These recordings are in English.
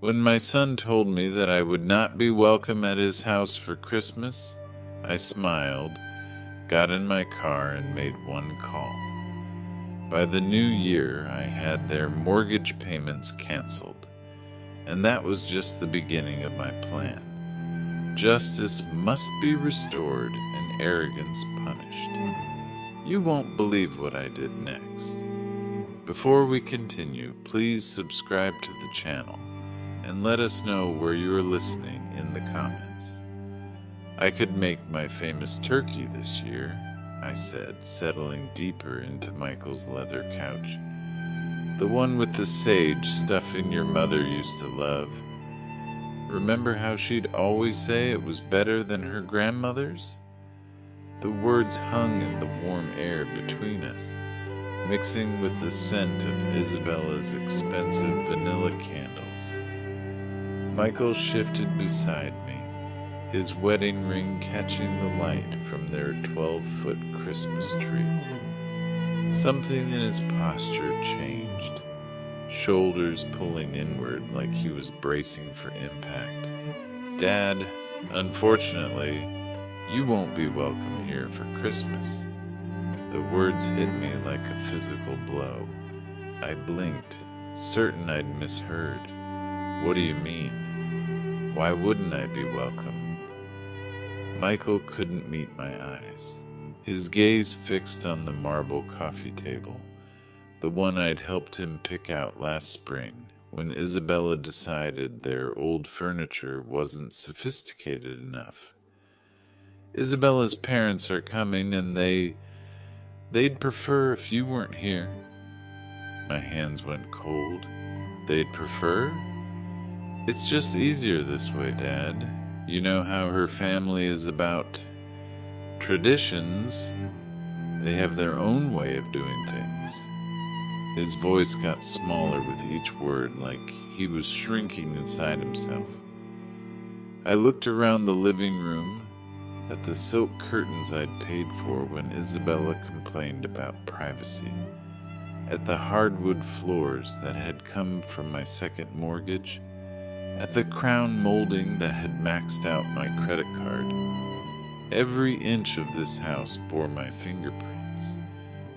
When my son told me that I would not be welcome at his house for Christmas, I smiled, got in my car, and made one call. By the new year, I had their mortgage payments canceled, and that was just the beginning of my plan. Justice must be restored and arrogance punished. You won't believe what I did next. Before we continue, please subscribe to the channel and let us know where you are listening in the comments. I could make my famous turkey this year, I said, settling deeper into Michael's leather couch. The one with the sage stuffing your mother used to love. Remember how she'd always say it was better than her grandmother's? The words hung in the warm air between us, mixing with the scent of Isabella's expensive vanilla candles. Michael shifted beside me, his wedding ring catching the light from their 12-foot Christmas tree. Something in his posture changed, shoulders pulling inward like he was bracing for impact. Dad, unfortunately, you won't be welcome here for Christmas. The words hit me like a physical blow. I blinked, certain I'd misheard. What do you mean? Why wouldn't I be welcome? Michael couldn't meet my eyes. His gaze fixed on the marble coffee table, the one I'd helped him pick out last spring when Isabella decided their old furniture wasn't sophisticated enough. Isabella's parents are coming and they'd prefer if you weren't here. My hands went cold. They'd prefer? It's just easier this way, Dad. You know how her family is about traditions. They have their own way of doing things. His voice got smaller with each word, like he was shrinking inside himself. I looked around the living room at the silk curtains I'd paid for when Isabella complained about privacy, at the hardwood floors that had come from my second mortgage, at the crown molding that had maxed out my credit card. Every inch of this house bore my fingerprints,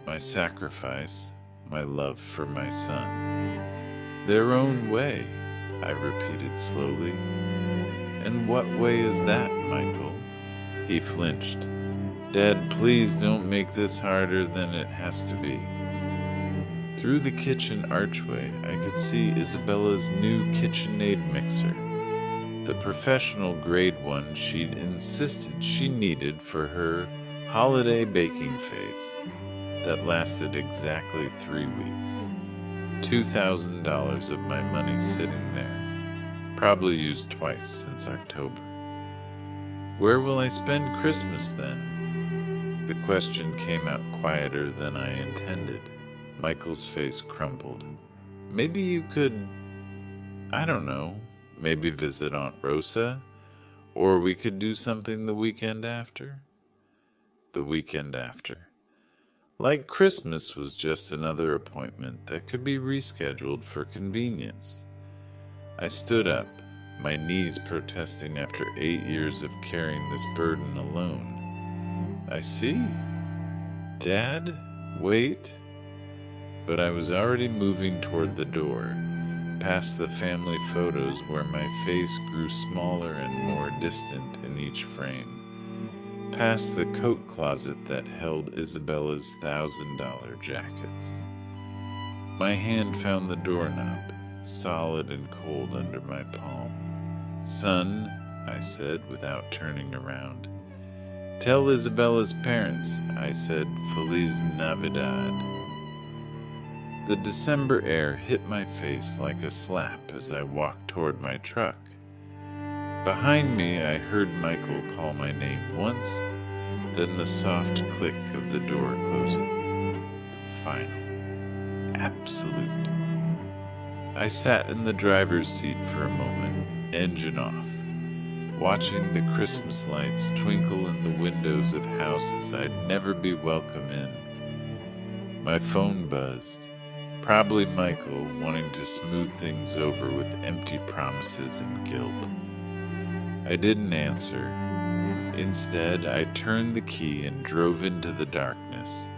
my sacrifice, my love for my son. Their own way, I repeated slowly. And what way is that, Michael? He flinched. Dad, please don't make this harder than it has to be. Through the kitchen archway, I could see Isabella's new KitchenAid mixer, the professional grade one she'd insisted she needed for her holiday baking phase that lasted exactly 3 weeks. $2,000 of my money sitting there, probably used twice since October. Where will I spend Christmas then? The question came out quieter than I intended. Michael's face crumpled. Maybe you could, I don't know, maybe visit Aunt Rosa, or we could do something the weekend after. The weekend after. Like Christmas was just another appointment that could be rescheduled for convenience. I stood up, my knees protesting after 8 years of carrying this burden alone. I see. Dad, wait. But I was already moving toward the door, past the family photos where my face grew smaller and more distant in each frame, past the coat closet that held Isabella's $1,000 jackets. My hand found the doorknob, solid and cold under my palm. Son, I said without turning around. Tell Isabella's parents, I said, Feliz Navidad. The December air hit my face like a slap as I walked toward my truck. Behind me, I heard Michael call my name once, then the soft click of the door closing. Final. Absolute. I sat in the driver's seat for a moment, engine off, watching the Christmas lights twinkle in the windows of houses I'd never be welcome in. My phone buzzed. Probably Michael wanting to smooth things over with empty promises and guilt. I didn't answer. Instead, I turned the key and drove into the darkness,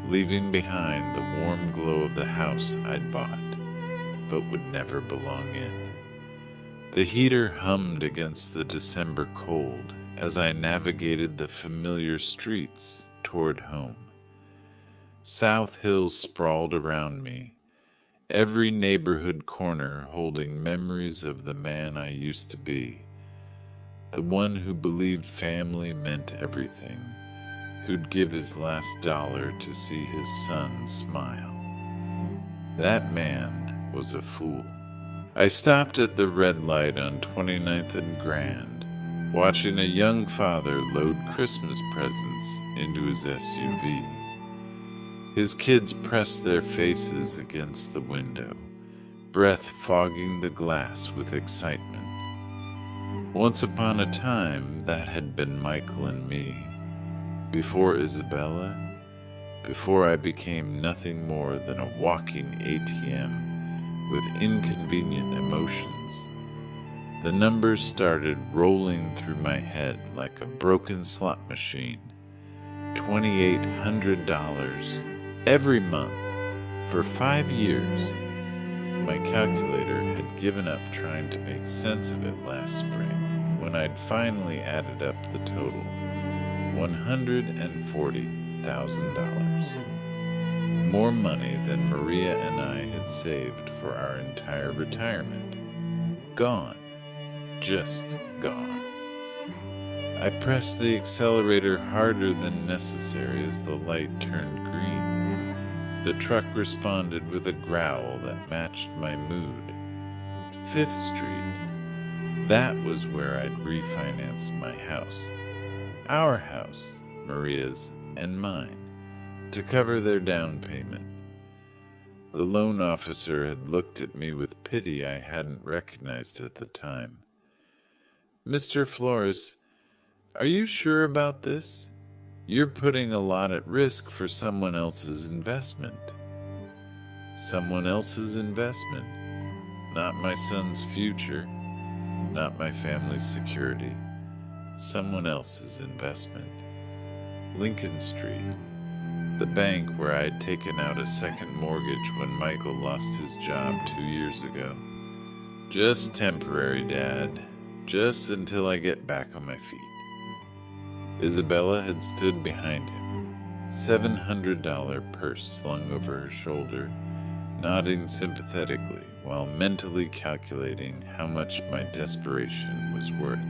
leaving behind the warm glow of the house I'd bought, but would never belong in. The heater hummed against the December cold as I navigated the familiar streets toward home. South Hills sprawled around me, every neighborhood corner holding memories of the man I used to be, the one who believed family meant everything, who'd give his last dollar to see his son smile. That man was a fool. I stopped at the red light on 29th and Grand, watching a young father load Christmas presents into his SUV. His kids pressed their faces against the window, breath fogging the glass with excitement. Once upon a time, that had been Michael and me. Before Isabella, before I became nothing more than a walking ATM with inconvenient emotions. The numbers started rolling through my head like a broken slot machine. $2,800 every month for 5 years. My calculator had given up trying to make sense of it last spring when I'd finally added up the total. $140,000. More money than Maria and I had saved for our entire retirement. Gone. Just gone. I pressed the accelerator harder than necessary as the light turned green. The truck responded with a growl that matched my mood. 5th Street. That was where I'd refinanced my house. Our house, Maria's and mine, to cover their down payment. The loan officer had looked at me with pity I hadn't recognized at the time. "Mr. Flores, are you sure about this? You're putting a lot at risk for someone else's investment." Someone else's investment. Not my son's future, not my family's security. Someone else's investment. Lincoln Street, the bank where I'd taken out a second mortgage when Michael lost his job 2 years ago. "Just temporary, Dad. Just until I get back on my feet." Isabella had stood behind him, $700 purse slung over her shoulder, nodding sympathetically while mentally calculating how much my desperation was worth.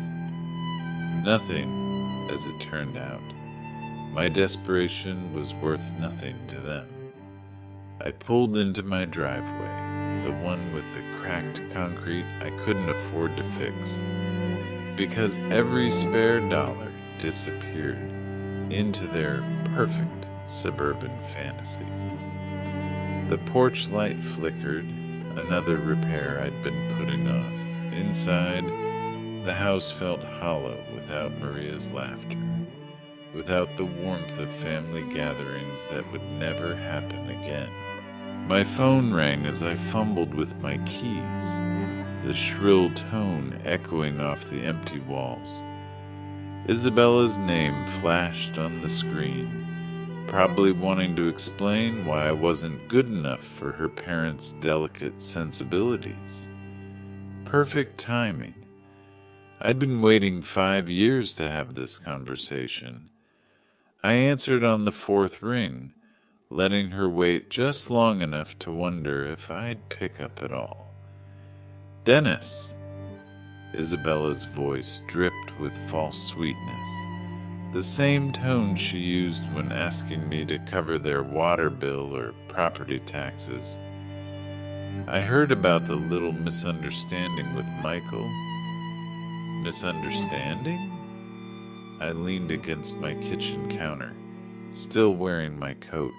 Nothing, as it turned out. My desperation was worth nothing to them. I pulled into my driveway, the one with the cracked concrete I couldn't afford to fix, because every spare dollar disappeared into their perfect suburban fantasy. The porch light flickered, another repair I'd been putting off. Inside, the house felt hollow without Maria's laughter, without the warmth of family gatherings that would never happen again. My phone rang as I fumbled with my keys, the shrill tone echoing off the empty walls. Isabella's name flashed on the screen, probably wanting to explain why I wasn't good enough for her parents' delicate sensibilities. Perfect timing. I'd been waiting 5 years to have this conversation. I answered on the 4th ring, letting her wait just long enough to wonder if I'd pick up at all. "Dennis!" Isabella's voice dripped with false sweetness, the same tone she used when asking me to cover their water bill or property taxes. "I heard about the little misunderstanding with Michael." "Misunderstanding?" I leaned against my kitchen counter, still wearing my coat.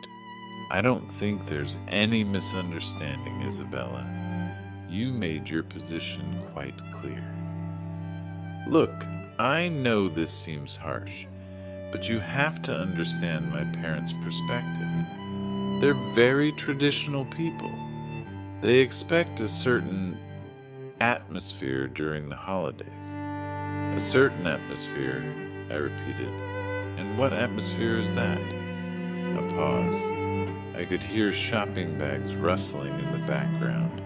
"I don't think there's any misunderstanding, Isabella. You made your position quite clear." "Look, I know this seems harsh, but you have to understand my parents' perspective. They're very traditional people. They expect a certain atmosphere during the holidays. A certain atmosphere, I repeated. And what atmosphere is that? A pause. I could hear shopping bags rustling in the background,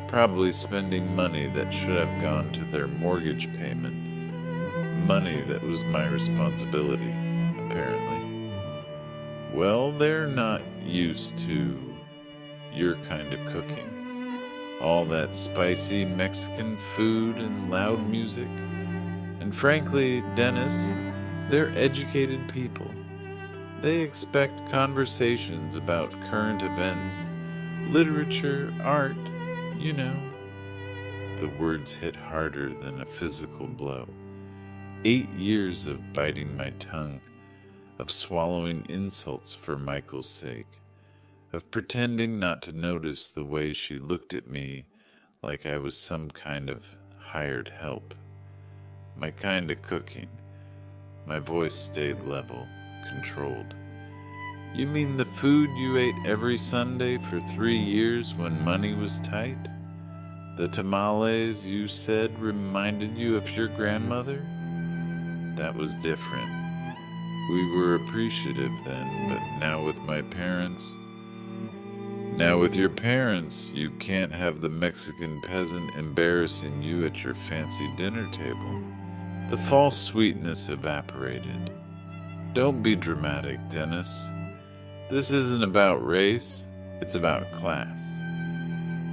probably spending money that should have gone to their mortgage payment. Money that was my responsibility, apparently. Well, they're not used to your kind of cooking. All that spicy Mexican food and loud music. And frankly, Dennis, they're educated people. They expect conversations about current events, literature, art, you know. The words hit harder than a physical blow. 8 years of biting my tongue, of swallowing insults for Michael's sake, of pretending not to notice the way she looked at me like I was some kind of hired help. My kind of cooking. My voice stayed level, controlled. You mean the food you ate every Sunday for 3 years when money was tight? The tamales you said reminded you of your grandmother? That was different. We were appreciative then, but now with my parents... Now with your parents, you can't have the Mexican peasant embarrassing you at your fancy dinner table. The false sweetness evaporated. Don't be dramatic, Dennis. This isn't about race, it's about class.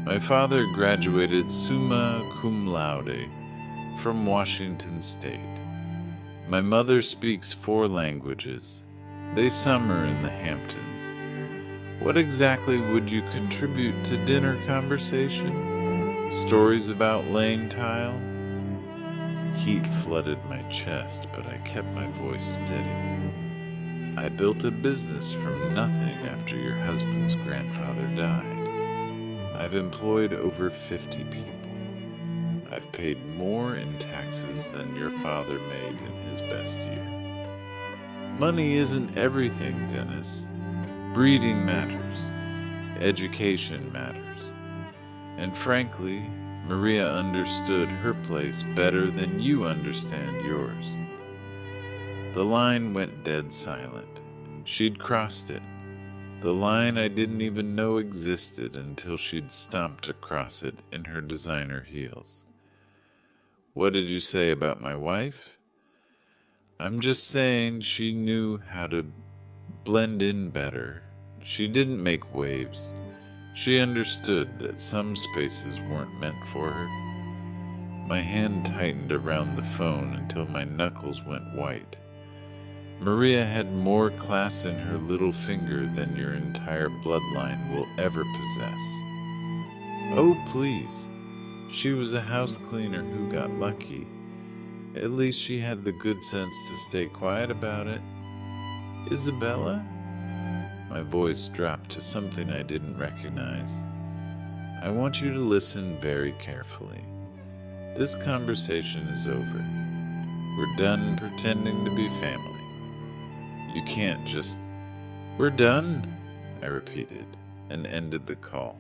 My father graduated summa cum laude from Washington State. My mother speaks 4 languages. They summer in the Hamptons. What exactly would you contribute to dinner conversation? Stories about laying tile? Heat flooded my chest, but I kept my voice steady. I built a business from nothing after your husband's grandfather died. I've employed over 50 people. I've paid more in taxes than your father made in his best year. Money isn't everything, Dennis. Breeding matters. Education matters. And frankly, Maria understood her place better than you understand yours. The line went dead silent. She'd crossed it. The line I didn't even know existed until she'd stomped across it in her designer heels. What did you say about my wife? I'm just saying she knew how to blend in better. She didn't make waves. She understood that some spaces weren't meant for her. My hand tightened around the phone until my knuckles went white. Maria had more class in her little finger than your entire bloodline will ever possess. Oh, please. She was a house cleaner who got lucky. At least she had the good sense to stay quiet about it. Isabella? My voice dropped to something I didn't recognize. I want you to listen very carefully. This conversation is over. We're done pretending to be family. You can't just... We're done, I repeated, and ended the call.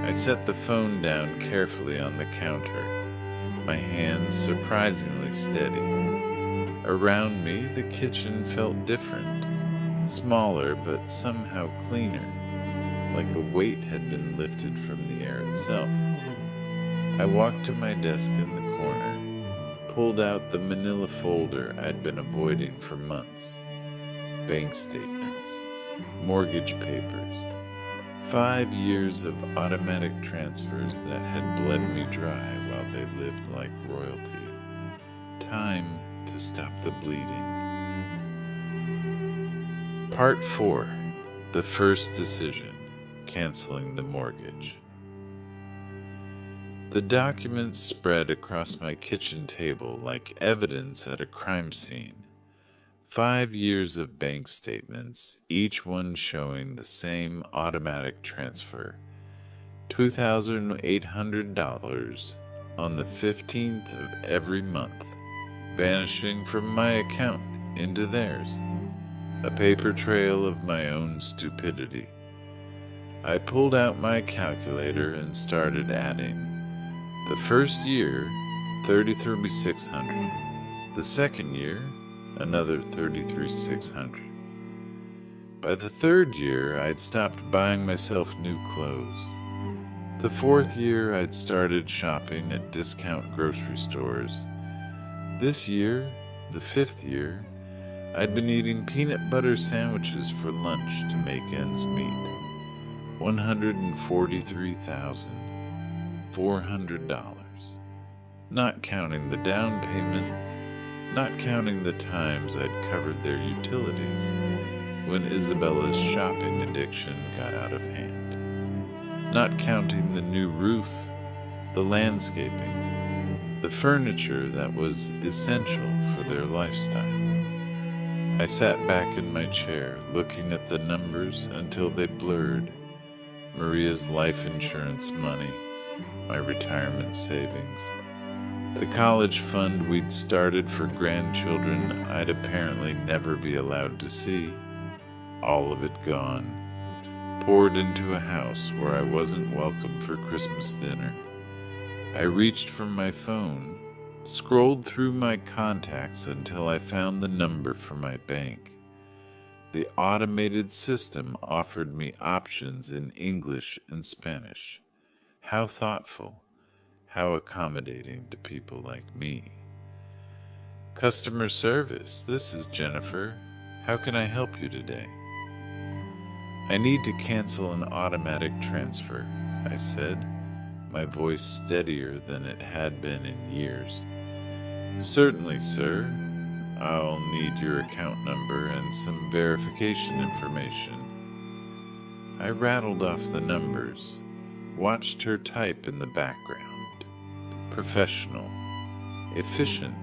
I set the phone down carefully on the counter, my hands surprisingly steady. Around me, the kitchen felt different. Smaller, but somehow cleaner, like a weight had been lifted from the air itself. I walked to my desk in the corner, pulled out the manila folder I'd been avoiding for months. Bank statements, mortgage papers, 5 years of automatic transfers that had bled me dry while they lived like royalty. Time to stop the bleeding. Part 4. The first decision, canceling the mortgage. The documents spread across my kitchen table like evidence at a crime scene. 5 years of bank statements, each one showing the same automatic transfer. $2,800 on the 15th of every month, vanishing from my account into theirs. a paper trail of my own stupidity. I pulled out my calculator and started adding. The first year, 33,600. The second year, another 33,600. By the third year, I'd stopped buying myself new clothes. The fourth year, I'd started shopping at discount grocery stores. This year, the fifth year, I'd been eating peanut butter sandwiches for lunch to make ends meet. $143,400. Not counting the down payment, not counting the times I'd covered their utilities when Isabella's shopping addiction got out of hand. Not counting the new roof, the landscaping, the furniture that was essential for their lifestyle. I sat back in my chair, looking at the numbers until they blurred. Maria's life insurance money, my retirement savings, the college fund we'd started for grandchildren I'd apparently never be allowed to see, all of it gone, poured into a house where I wasn't welcome for Christmas dinner. I reached for my phone, scrolled through my contacts until I found the number for my bank. The automated system offered me options in English and Spanish. How thoughtful, how accommodating to people like me. Customer service, this is Jennifer. How can I help you today? I need to cancel an automatic transfer, I said, my voice steadier than it had been in years. Certainly, sir. I'll need your account number and some verification information. I rattled off the numbers, watched her type in the background. Professional, efficient,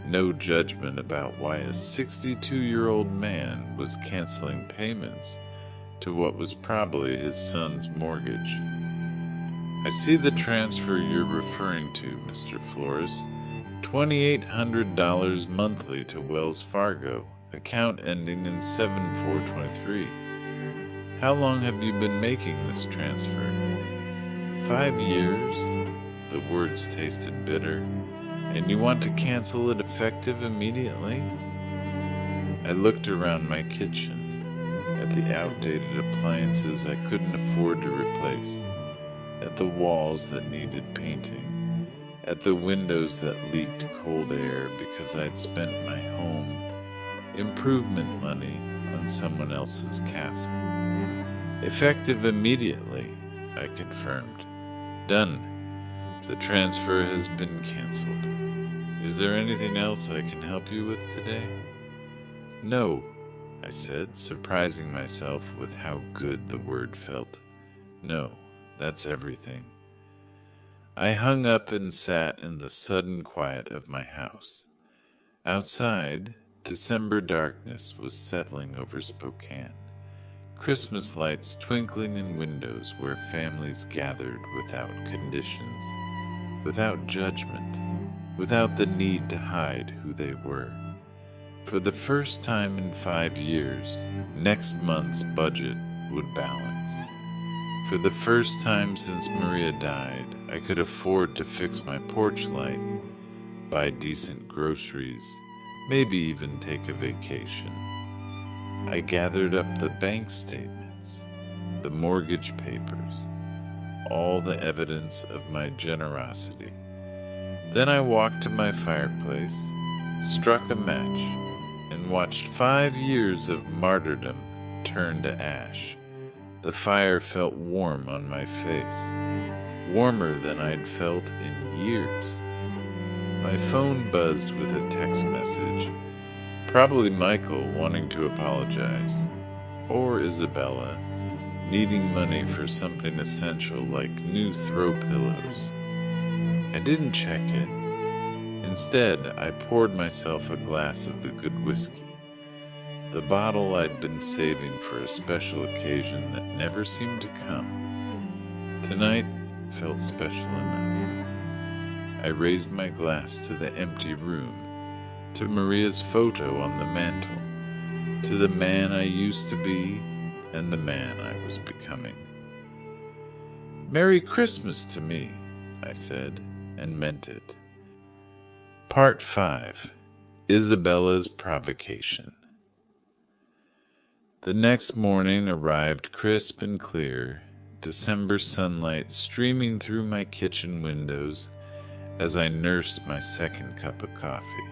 no judgment about why a 62-year-old man was canceling payments to what was probably his son's mortgage. I see the transfer you're referring to, Mr. Flores. $2,800 monthly to Wells Fargo, account ending in 7423. How long have you been making this transfer? 5 years. The words tasted bitter. And you want to cancel it effective immediately? I looked around my kitchen, at the outdated appliances I couldn't afford to replace, at the walls that needed painting, at the windows that leaked cold air because I'd spent my home improvement money on someone else's castle. Effective immediately, I confirmed. Done. The transfer has been canceled. Is there anything else I can help you with today? No, I said, surprising myself with how good the word felt. No, that's everything. I hung up and sat in the sudden quiet of my house. Outside, December darkness was settling over Spokane. Christmas lights twinkling in windows where families gathered without conditions, without judgment, without the need to hide who they were. For the first time in 5 years, next month's budget would balance. For the first time since Maria died, I could afford to fix my porch light, buy decent groceries, maybe even take a vacation. I gathered up the bank statements, the mortgage papers, all the evidence of my generosity. Then I walked to my fireplace, struck a match, and watched 5 years of martyrdom turn to ash. The fire felt warm on my face, warmer than I'd felt in years. My phone buzzed with a text message, probably Michael wanting to apologize, or Isabella needing money for something essential like new throw pillows. I didn't check it. Instead, I poured myself a glass of the good whiskey, the bottle I'd been saving for a special occasion that never seemed to come. Tonight felt special enough. I raised my glass to the empty room, to Maria's photo on the mantel, to the man I used to be and the man I was becoming. "Merry Christmas to me," I said, and meant it. Part 5. Isabella's Provocation. The next morning arrived crisp and clear, December sunlight streaming through my kitchen windows as I nursed my second cup of coffee.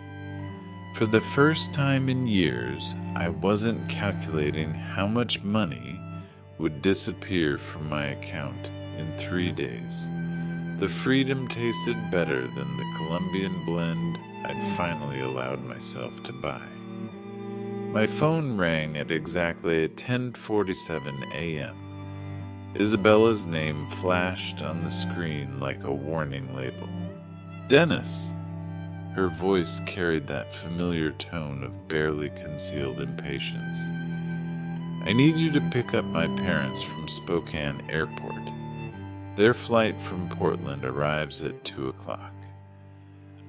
For the first time in years, I wasn't calculating how much money would disappear from my account in 3 days. The freedom tasted better than the Colombian blend I'd finally allowed myself to buy. My phone rang at exactly 10:47 a.m. Isabella's name flashed on the screen like a warning label. "Dennis!" Her voice carried that familiar tone of barely concealed impatience. "I need you to pick up my parents from Spokane Airport. Their flight from Portland arrives at 2 o'clock.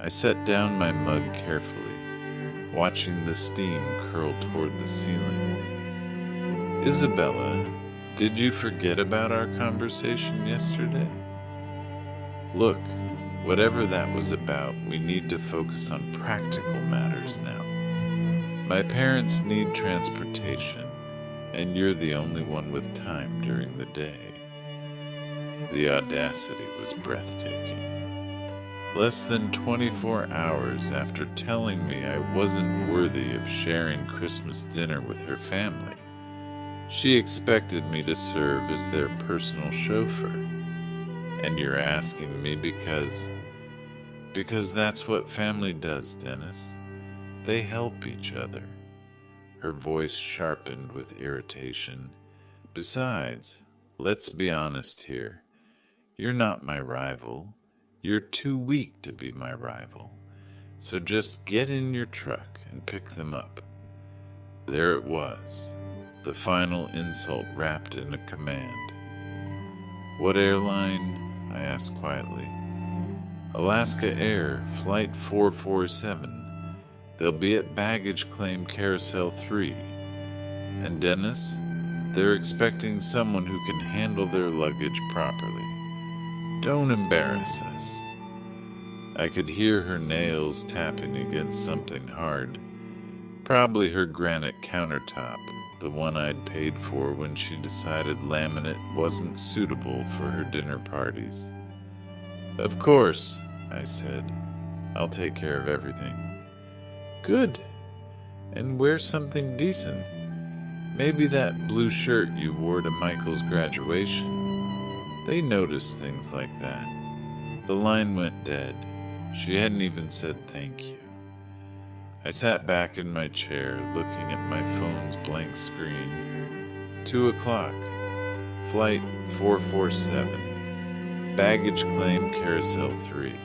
I set down my mug carefully, watching the steam curl toward the ceiling. "Isabella, did you forget about our conversation yesterday? Look, whatever that was about, we need to focus on practical matters now. My parents need transportation, and you're the only one with time during the day." The audacity was breathtaking. Less than 24 hours after telling me I wasn't worthy of sharing Christmas dinner with her family, she expected me to serve as their personal chauffeur. And you're asking me because that's what family does, Dennis. They help each other. Her voice sharpened with irritation. Besides, let's be honest here. You're not my rival. You're too weak to be my rival. So just get in your truck and pick them up. There it was, the final insult wrapped in a command. "What airline?" I asked quietly. "Alaska Air, Flight 447. They'll be at baggage claim Carousel 3. And Dennis, they're expecting someone who can handle their luggage properly. Don't embarrass us." I could hear her nails tapping against something hard. Probably her granite countertop, the one I'd paid for when she decided laminate wasn't suitable for her dinner parties. "Of course," I said. "I'll take care of everything." "Good. And wear something decent. Maybe that blue shirt you wore to Michael's graduation. They notice things like that." The line went dead. She hadn't even said thank you. I sat back in my chair, looking at my phone's blank screen. 2 o'clock. Flight 447. Baggage claim Carousel 3.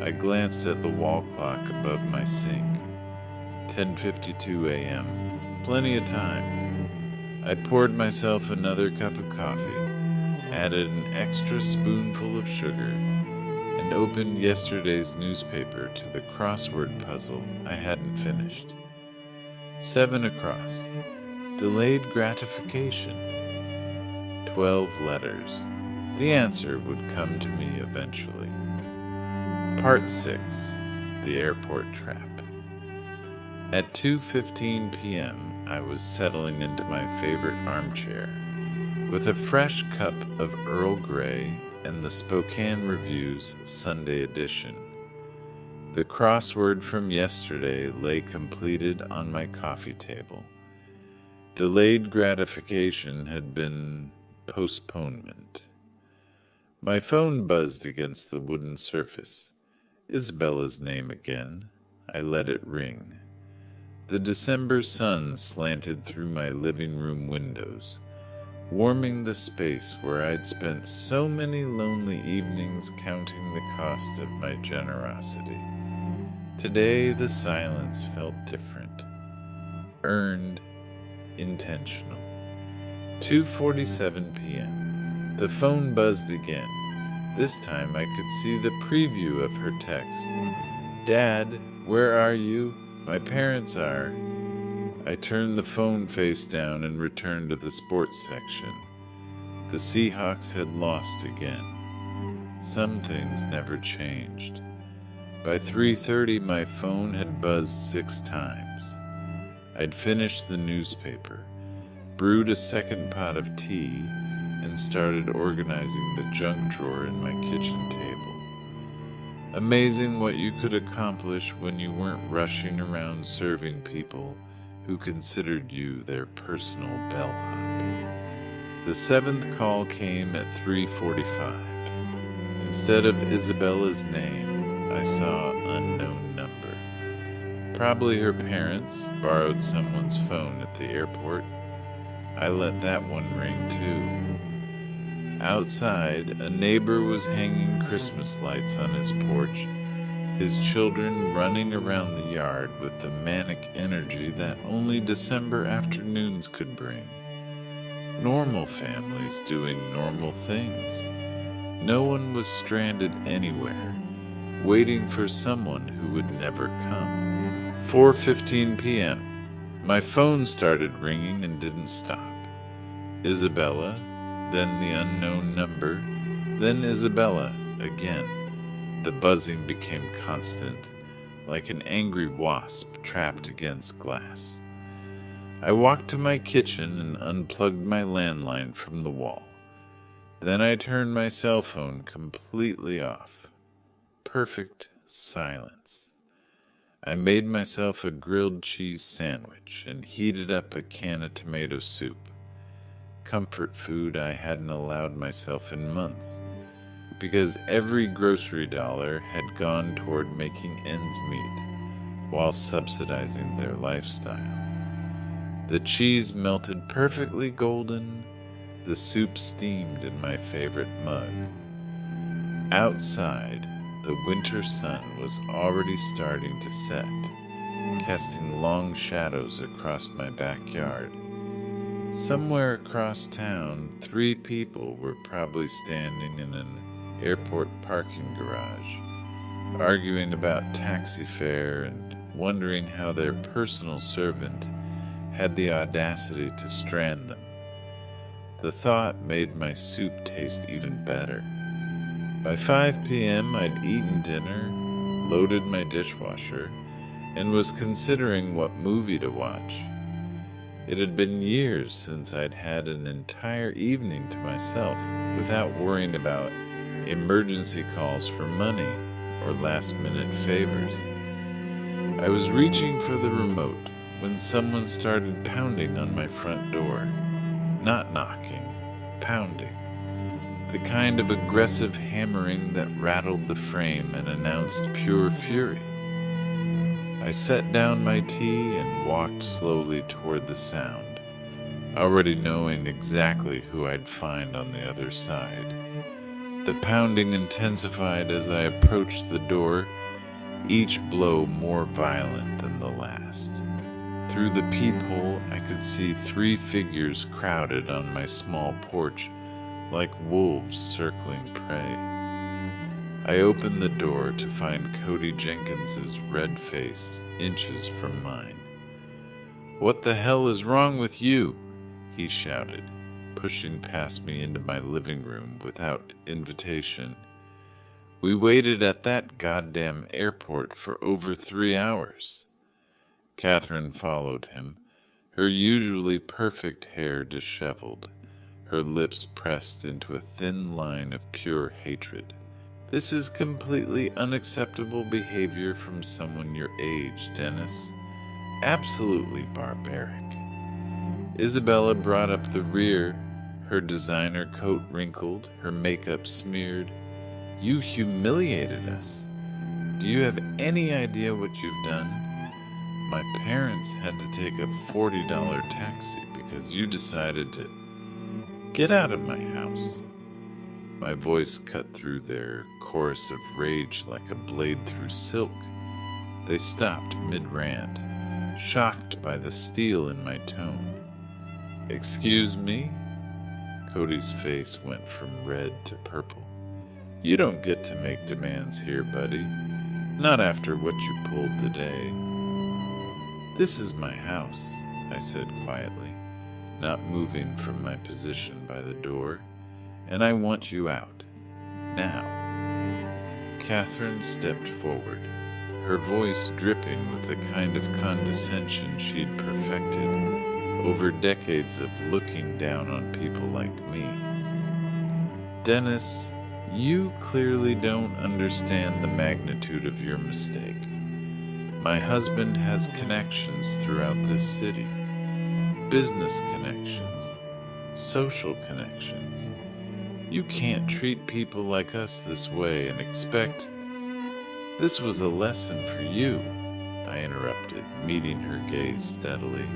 I glanced at the wall clock above my sink. 10:52 a.m. Plenty of time. I poured myself another cup of coffee, added an extra spoonful of sugar, and opened yesterday's newspaper to the crossword puzzle I hadn't finished. 7 across. Delayed gratification. 12 letters. The answer would come to me eventually. Part 6. The Airport Trap. At 2:15 p.m., I was settling into my favorite armchair, with a fresh cup of Earl Grey and the Spokane Review's Sunday edition. The crossword from yesterday lay completed on my coffee table. Delayed gratification had been postponement. My phone buzzed against the wooden surface. Isabella's name again. I let it ring. The December sun slanted through my living room windows, warming the space where I'd spent so many lonely evenings counting the cost of my generosity. Today the silence felt different. Earned, intentional. 2:47 p.m. The phone buzzed again. This time I could see the preview of her text. "Dad, where are you? My parents are..." I turned the phone face down and returned to the sports section. The Seahawks had lost again. Some things never changed. By 3:30, my phone had buzzed 6 times. I'd finished the newspaper, brewed a second pot of tea, and started organizing the junk drawer in my kitchen table. Amazing what you could accomplish when you weren't rushing around serving people who considered you their personal bellhop. The 7th call came at 3:45. Instead of Isabella's name, I saw unknown number. Probably her parents borrowed someone's phone at the airport. I let that one ring too. Outside, a neighbor was hanging Christmas lights on his porch, his children running around the yard with the manic energy that only December afternoons could bring. Normal families doing normal things. No one was stranded anywhere, waiting for someone who would never come. 4:15 p.m. My phone started ringing and didn't stop. Isabella, then the unknown number, then Isabella again. The buzzing became constant, like an angry wasp trapped against glass. I walked to my kitchen and unplugged my landline from the wall. Then I turned my cell phone completely off. Perfect silence. I made myself a grilled cheese sandwich and heated up a can of tomato soup. Comfort food I hadn't allowed myself in months, because every grocery dollar had gone toward making ends meet while subsidizing their lifestyle. The cheese melted perfectly golden, the soup steamed in my favorite mug. Outside, the winter sun was already starting to set, casting long shadows across my backyard. Somewhere across town, 3 people were probably standing in an airport parking garage, arguing about taxi fare and wondering how their personal servant had the audacity to strand them. The thought made my soup taste even better. By 5 p.m., I'd eaten dinner, loaded my dishwasher, and was considering what movie to watch. It had been years since I'd had an entire evening to myself without worrying about emergency calls for money or last-minute favors. I was reaching for the remote when someone started pounding on my front door. Not knocking, pounding. The kind of aggressive hammering that rattled the frame and announced pure fury. I set down my tea and walked slowly toward the sound, already knowing exactly who I'd find on the other side. The pounding intensified as I approached the door, each blow more violent than the last. Through the peephole, I could see 3 figures crowded on my small porch, like wolves circling prey. I opened the door to find Cody Jenkins's red face inches from mine. "What the hell is wrong with you?" he shouted, pushing past me into my living room without invitation. "We waited at that goddamn airport for over 3 hours. Catherine followed him, her usually perfect hair disheveled, her lips pressed into a thin line of pure hatred. "This is completely unacceptable behavior from someone your age, Dennis. Absolutely barbaric." Isabella brought up the rear, her designer coat wrinkled, her makeup smeared. "You humiliated us. Do you have any idea what you've done? My parents had to take a $40 taxi because you decided to get out of my house." My voice cut through their chorus of rage like a blade through silk. They stopped mid-rant, shocked by the steel in my tone. "Excuse me?" Cody's face went from red to purple. "You don't get to make demands here, buddy. Not after what you pulled today. This is my house. I said quietly, not moving from my position by the door, "and I want you out. Now." Catherine stepped forward, her voice dripping with the kind of condescension she'd perfected over decades of looking down on people like me. "Dennis, you clearly don't understand the magnitude of your mistake. My husband has connections throughout this city. Business connections, social connections. You can't treat people like us this way and expect—" "This was a lesson for you," I interrupted, meeting her gaze steadily.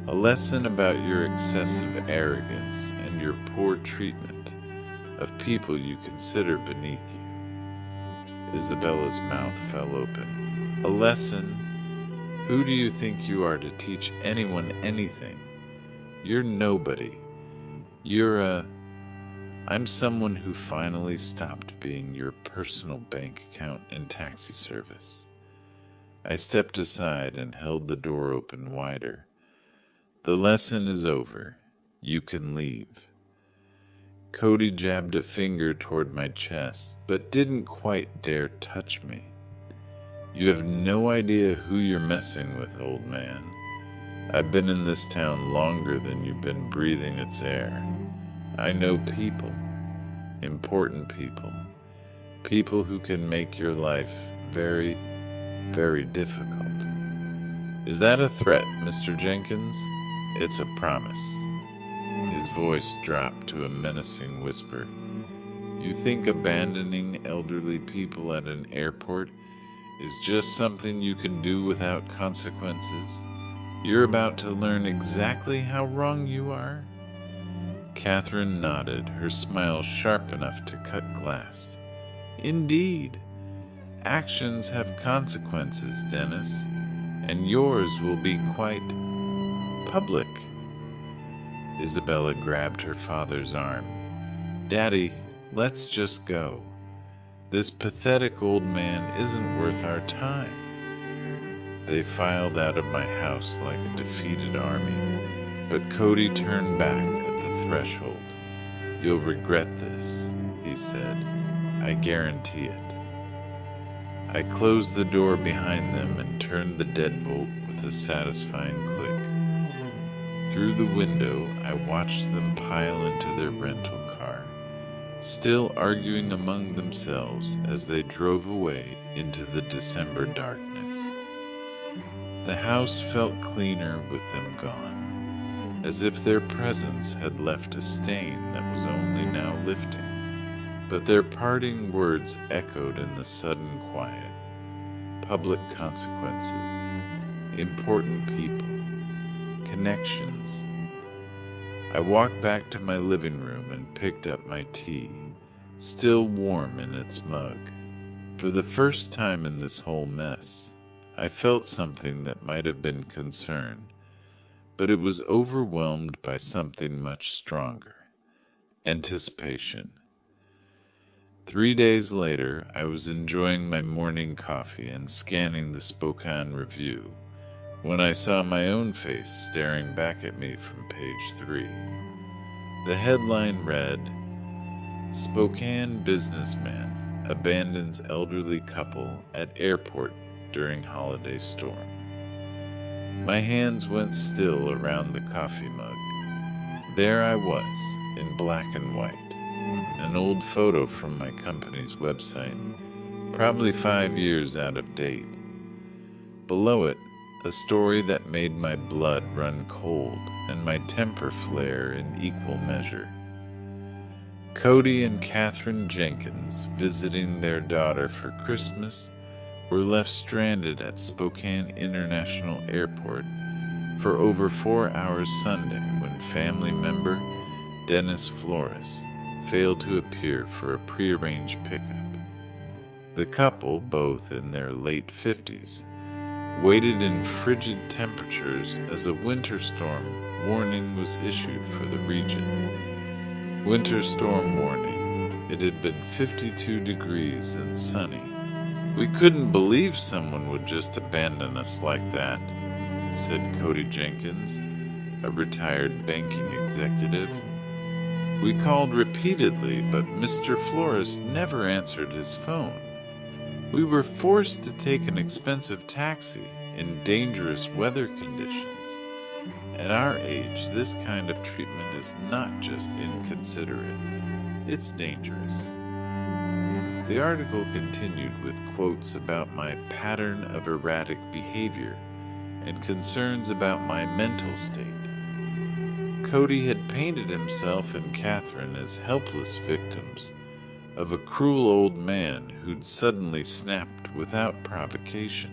"A lesson about your excessive arrogance and your poor treatment of people you consider beneath you." Isabella's mouth fell open. "A lesson? Who do you think you are to teach anyone anything? You're nobody. I'm someone who finally stopped being your personal bank account and taxi service." I stepped aside and held the door open wider. "The lesson is over. You can leave." Cody jabbed a finger toward my chest, but didn't quite dare touch me. "You have no idea who you're messing with, old man. I've been in this town longer than you've been breathing its air. I know people, important people, people who can make your life very, very difficult." "Is that a threat, Mr. Jenkins?" "It's a promise." His voice dropped to a menacing whisper. "You think abandoning elderly people at an airport is just something you can do without consequences? You're about to learn exactly how wrong you are." Catherine nodded, her smile sharp enough to cut glass. "Indeed. Actions have consequences, Dennis, and yours will be quite public." Isabella grabbed her father's arm. "Daddy, let's just go. This pathetic old man isn't worth our time." They filed out of my house like a defeated army, but Cody turned back at the threshold. "You'll regret this," he said. "I guarantee it." I closed the door behind them and turned the deadbolt with a satisfying click. Through the window, I watched them pile into their rental car, still arguing among themselves as they drove away into the December darkness. The house felt cleaner with them gone, as if their presence had left a stain that was only now lifting, but their parting words echoed in the sudden quiet. Public consequences, important people, connections. I walked back to my living room and picked up my tea, still warm in its mug. For the first time in this whole mess, I felt something that might have been concern, but it was overwhelmed by something much stronger: anticipation. 3 days later, I was enjoying my morning coffee and scanning the Spokane Review when I saw my own face staring back at me from page 3. The headline read, "Spokane Businessman Abandons Elderly Couple at Airport During Holiday Storm." My hands went still around the coffee mug. There I was, in black and white, an old photo from my company's website, probably 5 years out of date. Below it, a story that made my blood run cold and my temper flare in equal measure. Cody and Catherine Jenkins, visiting their daughter for Christmas, were left stranded at Spokane International Airport for over 4 hours Sunday when family member Dennis Flores failed to appear for a prearranged pickup. The couple, both in their late 50s, waited in frigid temperatures as a winter storm warning was issued for the region. Winter storm warning. It had been 52 degrees and sunny. "We couldn't believe someone would just abandon us like that," said Cody Jenkins, a retired banking executive. We called repeatedly, but Mr. Flores never answered his phone. We were forced to take an expensive taxi in dangerous weather conditions. At our age, this kind of treatment is not just inconsiderate, it's dangerous. The article continued with quotes about my pattern of erratic behavior and concerns about my mental state. Cody had painted himself and Catherine as helpless victims of a cruel old man who'd suddenly snapped without provocation.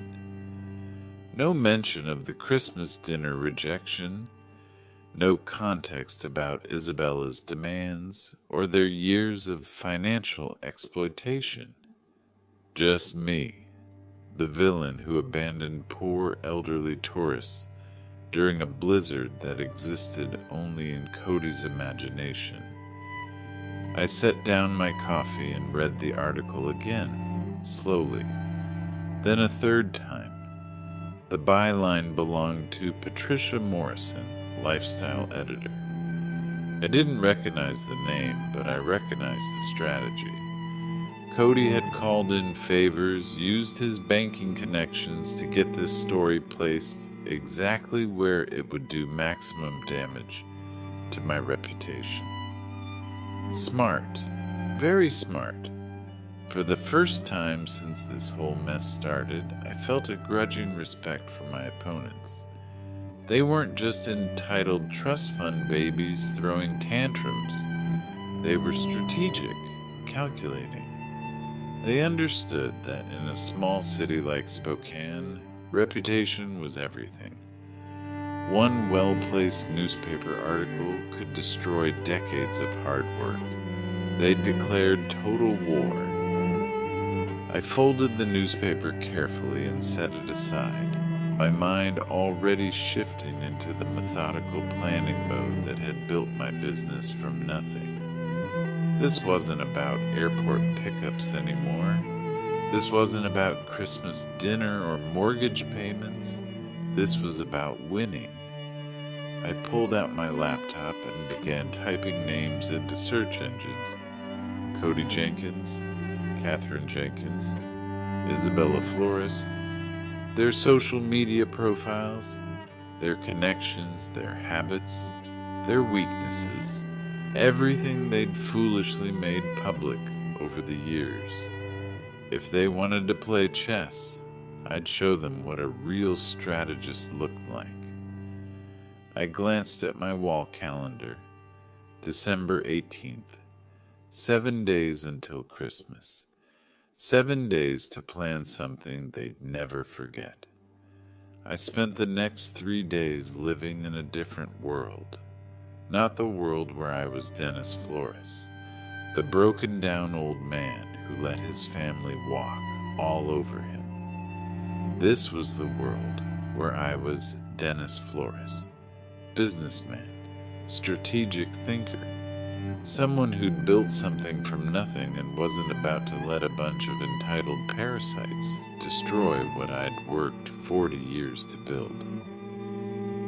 No mention of the Christmas dinner rejection, no context about Isabella's demands or their years of financial exploitation. Just me, the villain who abandoned poor elderly tourists during a blizzard that existed only in Cody's imagination. I set down my coffee and read the article again, slowly, then a third time. The byline belonged to Patricia Morrison, lifestyle editor. I didn't recognize the name, but I recognized the strategy. Cody had called in favors, used his banking connections to get this story placed exactly where it would do maximum damage to my reputation. Smart, very smart. For the first time since this whole mess started, I felt a grudging respect for my opponents. They weren't just entitled trust fund babies throwing tantrums. They were strategic, calculating. They understood that in a small city like Spokane, reputation was everything. One well-placed newspaper article could destroy decades of hard work. They declared total war. I folded the newspaper carefully and set it aside, my mind already shifting into the methodical planning mode that had built my business from nothing. This wasn't about airport pickups anymore. This wasn't about Christmas dinner or mortgage payments. This was about winning. I pulled out my laptop and began typing names into search engines. Cody Jenkins, Catherine Jenkins, Isabella Flores, their social media profiles, their connections, their habits, their weaknesses, everything they'd foolishly made public over the years. If they wanted to play chess, I'd show them what a real strategist looked like. I glanced at my wall calendar. December 18th. 7 days until Christmas. 7 days to plan something they'd never forget. I spent the next 3 days living in a different world. Not the world where I was Dennis Flores, the broken-down old man who let his family walk all over him. This was the world where I was Dennis Flores, businessman, strategic thinker, someone who'd built something from nothing and wasn't about to let a bunch of entitled parasites destroy what I'd worked 40 years to build.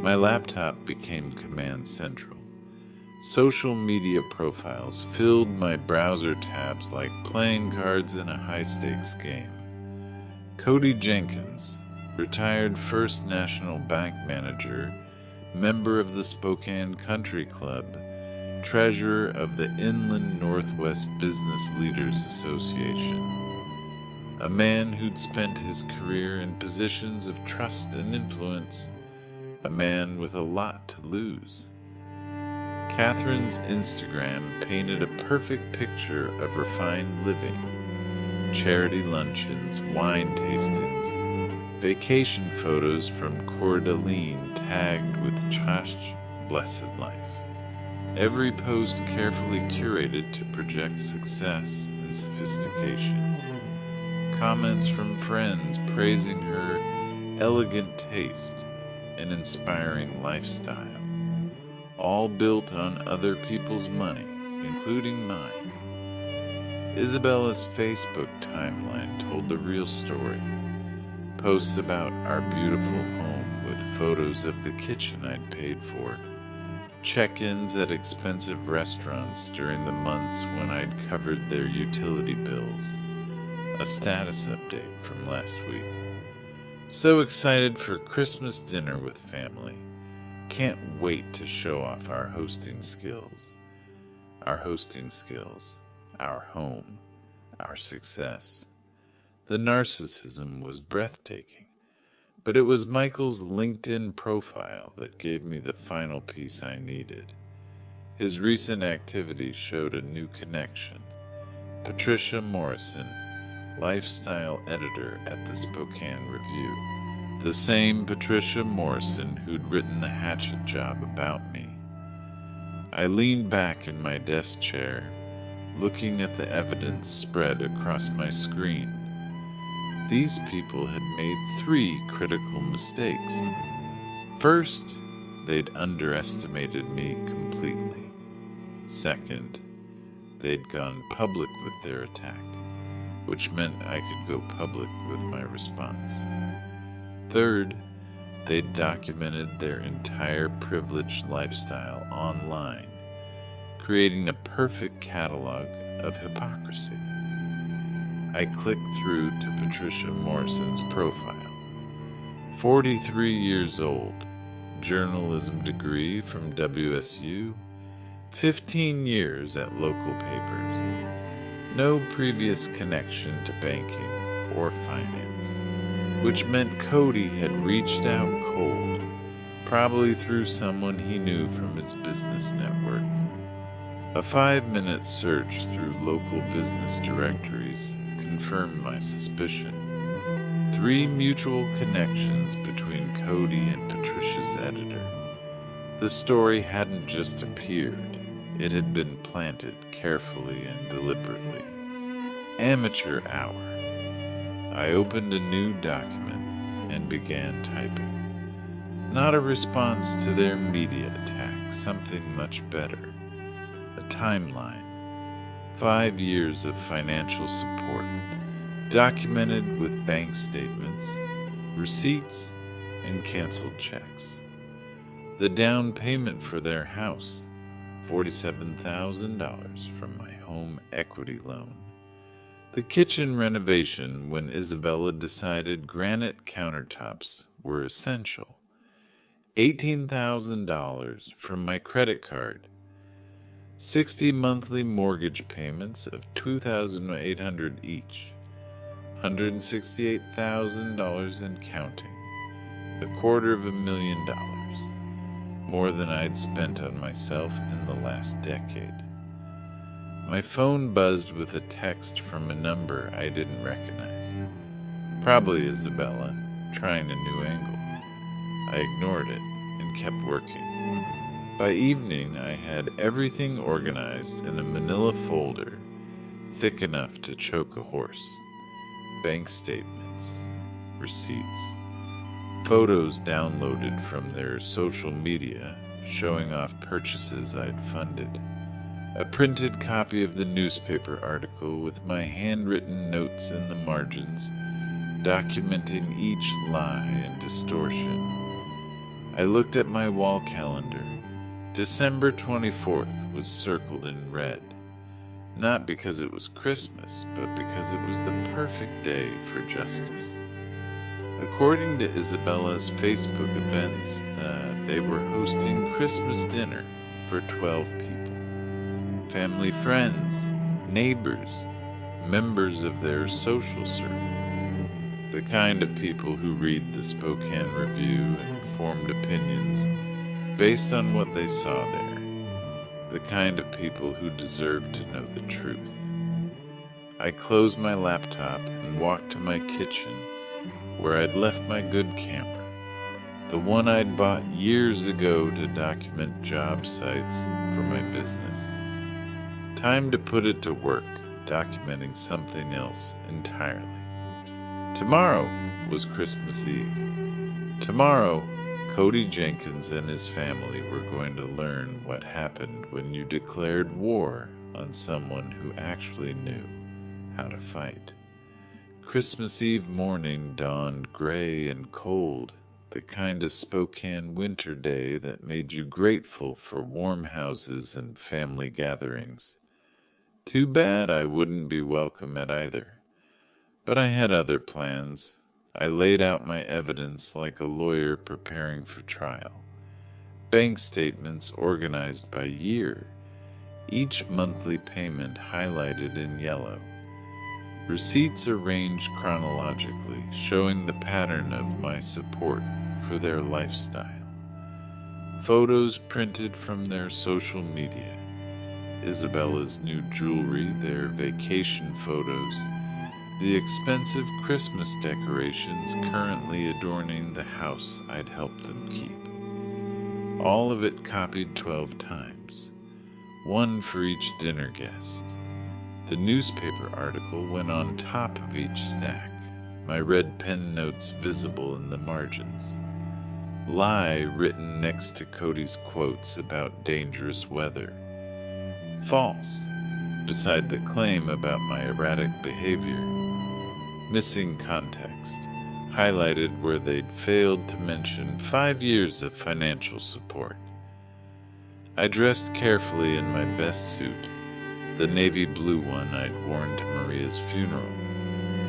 My laptop became command central. Social media profiles filled my browser tabs like playing cards in a high-stakes game. Cody Jenkins, retired First National Bank manager, member of the Spokane Country Club, treasurer of the Inland Northwest Business Leaders Association. A man who'd spent his career in positions of trust and influence. A man with a lot to lose. Catherine's Instagram painted a perfect picture of refined living. Charity luncheons, wine tastings, vacation photos from Coeur d'Alene tagged with Chash Blessed Life. Every post carefully curated to project success and sophistication. Comments from friends praising her elegant taste and inspiring lifestyle. All built on other people's money, including mine. Isabella's Facebook timeline told the real story. Posts about our beautiful home, with photos of the kitchen I'd paid for, check-ins at expensive restaurants during the months when I'd covered their utility bills, a status update from last week. So excited for Christmas dinner with family. Can't wait to show off our hosting skills. Our home, our success. The narcissism was breathtaking, but it was Michael's LinkedIn profile that gave me the final piece I needed. His recent activity showed a new connection. Patricia Morrison, lifestyle editor at the Spokane Review. The same Patricia Morrison who'd written the Hatchet Job about me. I leaned back in my desk chair, looking at the evidence spread across my screen. These people had made 3 critical mistakes. First, they'd underestimated me completely. Second, they'd gone public with their attack, which meant I could go public with my response. Third, they'd documented their entire privileged lifestyle online, creating a perfect catalog of hypocrisy. I clicked through to Patricia Morrison's profile. 43 years old, journalism degree from WSU, 15 years at local papers. No previous connection to banking or finance, which meant Cody had reached out cold, probably through someone he knew from his business network. A 5-minute search through local business directories confirmed my suspicion. 3 mutual connections between Cody and Patricia's editor. The story hadn't just appeared, it had been planted carefully and deliberately. Amateur hour. I opened a new document and began typing. Not a response to their media attack, something much better. A timeline. 5 years of financial support, documented with bank statements, receipts, and canceled checks. The down payment for their house, $47,000 from my home equity loan. The kitchen renovation when Isabella decided granite countertops were essential. $18,000 from my credit card. 60 monthly mortgage payments of $2,800 each. $168,000 and counting. $250,000. More than I'd spent on myself in the last decade. My phone buzzed with a text from a number I didn't recognize. Probably Isabella, trying a new angle. I ignored it and kept working. By evening, I had everything organized in a manila folder, thick enough to choke a horse. Bank statements, receipts, photos downloaded from their social media showing off purchases I'd funded, a printed copy of the newspaper article with my handwritten notes in the margins, documenting each lie and distortion. I looked at my wall calendar. December 24th was circled in red, not because it was Christmas, but because it was the perfect day for justice. According to Isabella's Facebook events, they were hosting Christmas dinner for 12 people. Family, friends, neighbors, members of their social circle. The kind of people who read the Spokane Review and formed opinions based on what they saw there. The kind of people who deserve to know the truth. I closed my laptop and walked to my kitchen, where I'd left my good camera, the one I'd bought years ago to document job sites for my business. Time to put it to work, documenting something else entirely. Tomorrow was Christmas Eve. Tomorrow, Cody Jenkins and his family were going to learn what happened when you declared war on someone who actually knew how to fight. Christmas Eve morning dawned gray and cold, the kind of Spokane winter day that made you grateful for warm houses and family gatherings. Too bad I wouldn't be welcome at either. But I had other plans. I laid out my evidence like a lawyer preparing for trial. Bank statements organized by year, each monthly payment highlighted in yellow. Receipts arranged chronologically, showing the pattern of my support for their lifestyle. Photos printed from their social media. Isabella's new jewelry, their vacation photos, the expensive Christmas decorations currently adorning the house I'd helped them keep. All of it copied 12 times, one for each dinner guest. The newspaper article went on top of each stack, my red pen notes visible in the margins. Lie written next to Cody's quotes about dangerous weather. False, beside the claim about my erratic behavior. Missing context, highlighted where they'd failed to mention 5 years of financial support. I dressed carefully in my best suit, the navy blue one I'd worn to Maria's funeral,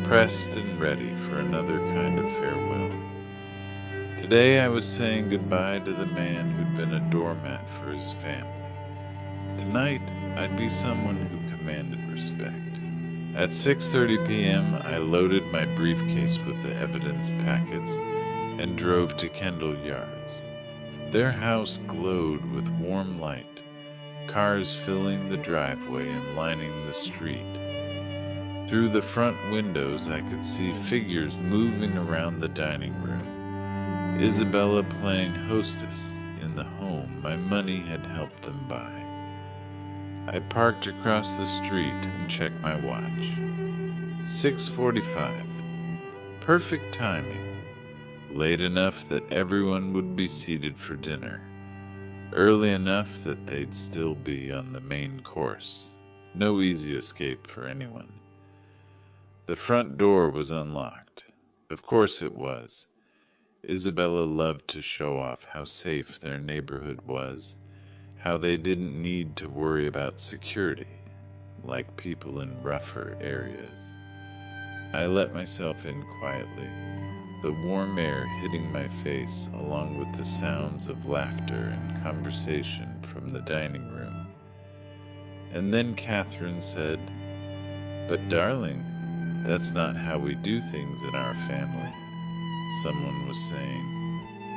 pressed and ready for another kind of farewell. Today I was saying goodbye to the man who'd been a doormat for his family. Tonight I'd be someone who commanded respect. At 6:30 p.m., I loaded my briefcase with the evidence packets and drove to Kendall Yards. Their house glowed with warm light, cars filling the driveway and lining the street. Through the front windows, I could see figures moving around the dining room. Isabella playing hostess in the home my money had helped them buy. I parked across the street and checked my watch. 6:45. Perfect timing. Late enough that everyone would be seated for dinner. Early enough that they'd still be on the main course. No easy escape for anyone. The front door was unlocked. Of course it was. Isabella loved to show off how safe their neighborhood was, how they didn't need to worry about security, like people in rougher areas. I let myself in quietly, the warm air hitting my face along with the sounds of laughter and conversation from the dining room. And then Catherine said, "But darling, that's not how we do things in our family," someone was saying,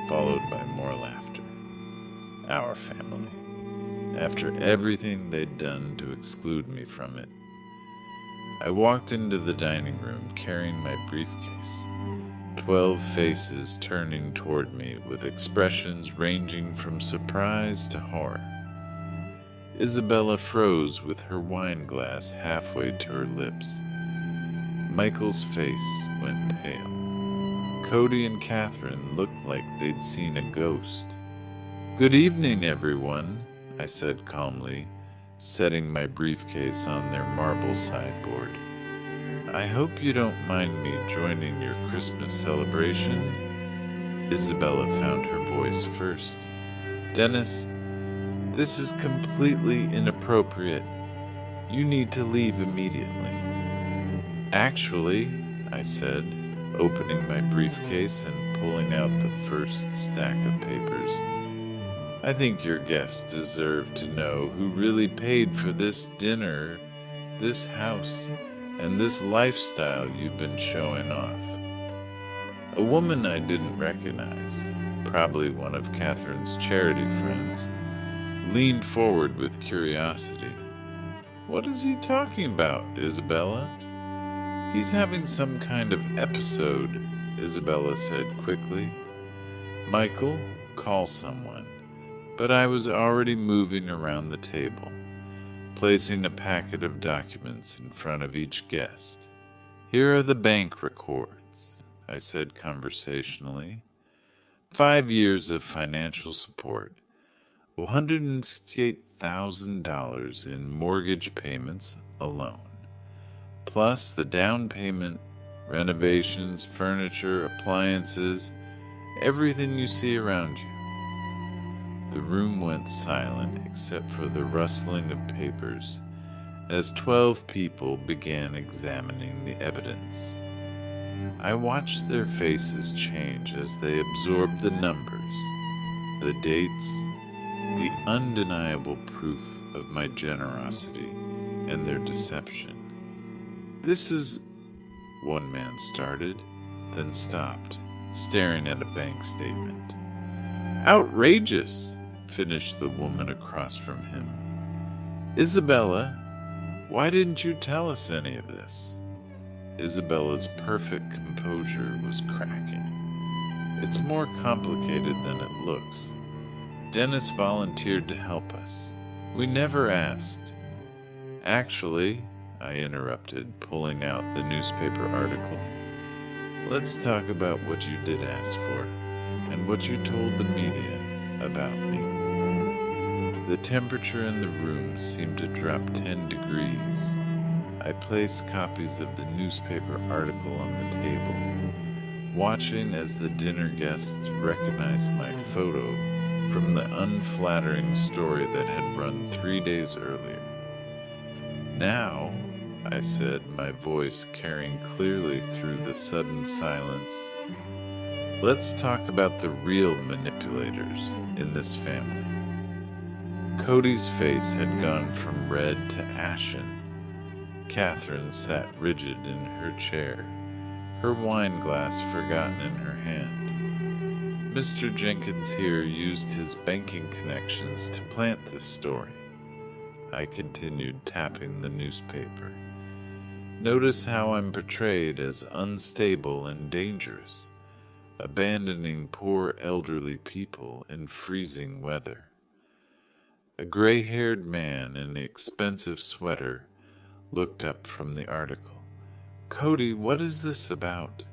followed by more laughter. Our family. After everything they'd done to exclude me from it. I walked into the dining room carrying my briefcase, 12 faces turning toward me with expressions ranging from surprise to horror. Isabella froze with her wine glass halfway to her lips. Michael's face went pale. Cody and Catherine looked like they'd seen a ghost. "Good evening, everyone," I said calmly, setting my briefcase on their marble sideboard. "I hope you don't mind me joining your Christmas celebration." Isabella found her voice first. "Dennis, this is completely inappropriate. You need to leave immediately." "Actually," I said, opening my briefcase and pulling out the first stack of papers, "I think your guests deserve to know who really paid for this dinner, this house, and this lifestyle you've been showing off." A woman I didn't recognize, probably one of Catherine's charity friends, leaned forward with curiosity. "What is he talking about, Isabella?" "He's having some kind of episode," Isabella said quickly. "Michael, call someone." But I was already moving around the table, placing a packet of documents in front of each guest. "Here are the bank records," I said conversationally. 5 years of financial support, $168,000 in mortgage payments alone, plus the down payment, renovations, furniture, appliances, everything you see around you. The room went silent except for the rustling of papers as 12 people began examining the evidence. I watched their faces change as they absorbed the numbers, the dates, the undeniable proof of my generosity and their deception. "This is," one man started, then stopped, staring at a bank statement. "Outrageous," finished the woman across from him. "Isabella, why didn't you tell us any of this?" Isabella's perfect composure was cracking. "It's more complicated than it looks. Dennis volunteered to help us. We never asked." "Actually," I interrupted, pulling out the newspaper article, "let's talk about what you did ask for, and what you told the media about me." The temperature in the room seemed to drop 10 degrees. I placed copies of the newspaper article on the table, watching as the dinner guests recognized my photo from the unflattering story that had run 3 days earlier. "Now," I said, my voice carrying clearly through the sudden silence, "let's talk about the real manipulators in this family." Cody's face had gone from red to ashen. Catherine sat rigid in her chair, her wine glass forgotten in her hand. Mr. Jenkins here used his banking connections to plant this story. I continued tapping the newspaper. "Notice how I'm portrayed as unstable and dangerous, abandoning poor elderly people in freezing weather." A gray-haired man in an expensive sweater looked up from the article. "Cody, what is this about?"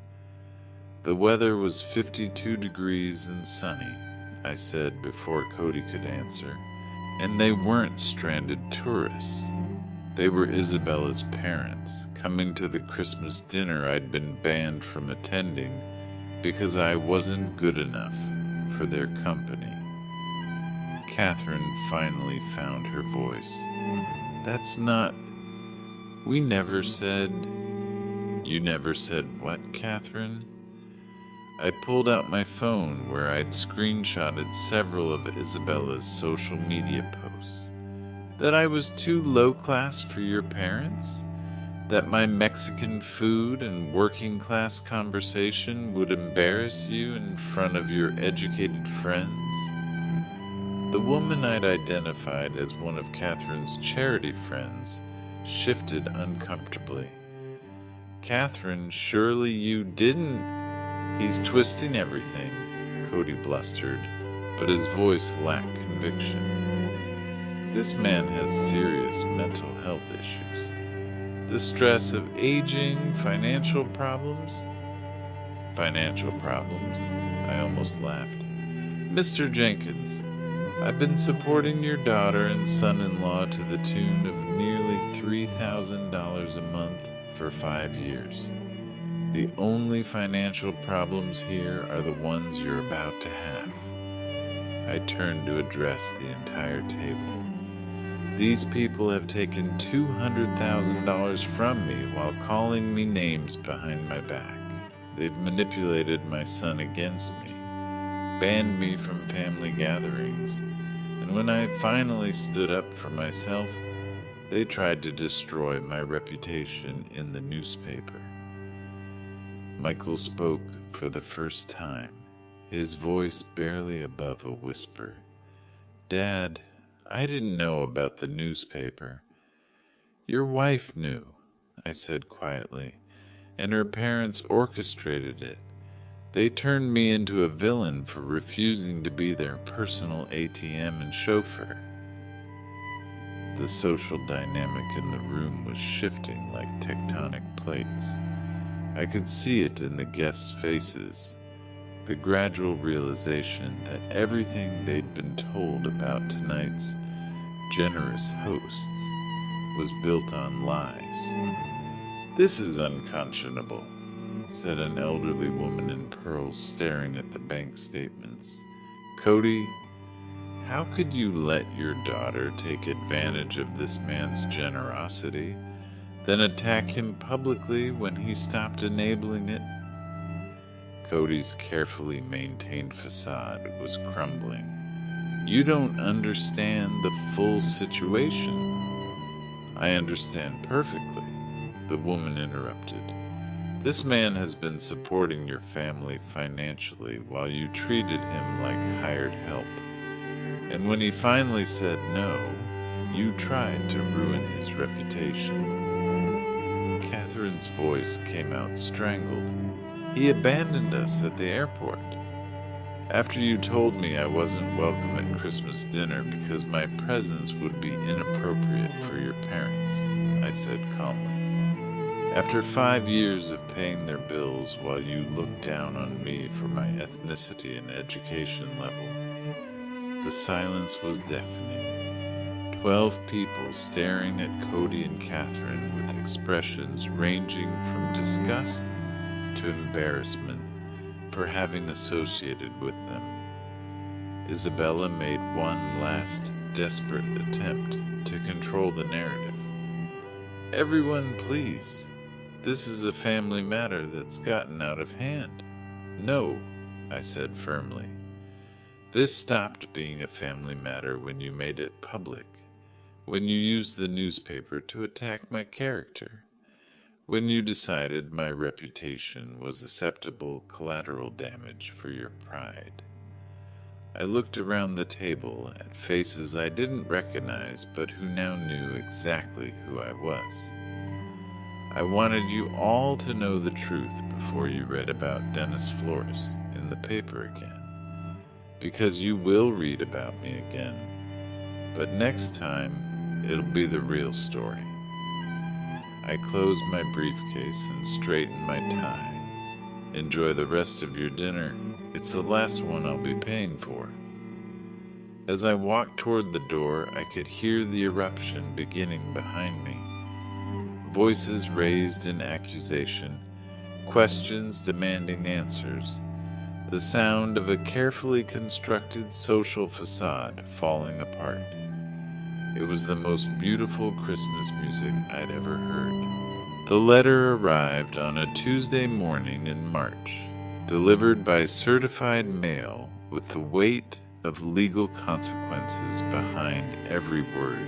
"The weather was 52 degrees and sunny," I said before Cody could answer. "And they weren't stranded tourists. They were Isabella's parents, coming to the Christmas dinner I'd been banned from attending because I wasn't good enough for their company." Catherine finally found her voice. "That's not... We never said..." "You never said what, Catherine?" I pulled out my phone where I'd screenshotted several of Isabella's social media posts. "That I was too low-class for your parents? That my Mexican food and working-class conversation would embarrass you in front of your educated friends?" The woman I'd identified as one of Catherine's charity friends shifted uncomfortably. "Catherine, surely you didn't..." "He's twisting everything," Cody blustered, but his voice lacked conviction. "This man has serious mental health issues. The stress of aging, financial problems..." "Financial problems?" I almost laughed. "Mr. Jenkins, I've been supporting your daughter and son-in-law to the tune of nearly $3,000 a month for 5 years. The only financial problems here are the ones you're about to have." I turned to address the entire table. "These people have taken $200,000 from me while calling me names behind my back. They've manipulated my son against me, banned me from family gatherings, and when I finally stood up for myself, they tried to destroy my reputation in the newspaper." Michael spoke for the first time, his voice barely above a whisper. "Dad, I didn't know about the newspaper." "Your wife knew," I said quietly, "and her parents orchestrated it. They turned me into a villain for refusing to be their personal ATM and chauffeur." The social dynamic in the room was shifting like tectonic plates. I could see it in the guests' faces, the gradual realization that everything they'd been told about tonight's generous hosts was built on lies. "This is unconscionable," said an elderly woman in pearls staring at the bank statements. "Cody, how could you let your daughter take advantage of this man's generosity, then attack him publicly when he stopped enabling it?" Cody's carefully maintained facade was crumbling. "You don't understand the full situation." "I understand perfectly," the woman interrupted. "This man has been supporting your family financially while you treated him like hired help. And when he finally said no, you tried to ruin his reputation." Catherine's voice came out strangled. "He abandoned us at the airport. After you told me I wasn't welcome at Christmas dinner because my presence would be inappropriate for your parents," I said calmly. "After 5 years of paying their bills while you looked down on me for my ethnicity and education level." The silence was deafening. 12 people staring at Cody and Catherine with expressions ranging from disgust to embarrassment for having associated with them. Isabella made one last desperate attempt to control the narrative. "Everyone, please. This is a family matter that's gotten out of hand." "No," I said firmly. "This stopped being a family matter when you made it public, when you used the newspaper to attack my character, when you decided my reputation was acceptable collateral damage for your pride." I looked around the table at faces I didn't recognize but who now knew exactly who I was. "I wanted you all to know the truth before you read about Dennis Flores in the paper again, because you will read about me again, but next time it'll be the real story." I closed my briefcase and straightened my tie. "Enjoy the rest of your dinner. It's the last one I'll be paying for." As I walked toward the door, I could hear the eruption beginning behind me. Voices raised in accusation, questions demanding answers, the sound of a carefully constructed social facade falling apart. It was the most beautiful Christmas music I'd ever heard. The letter arrived on a Tuesday morning in March, delivered by certified mail with the weight of legal consequences behind every word.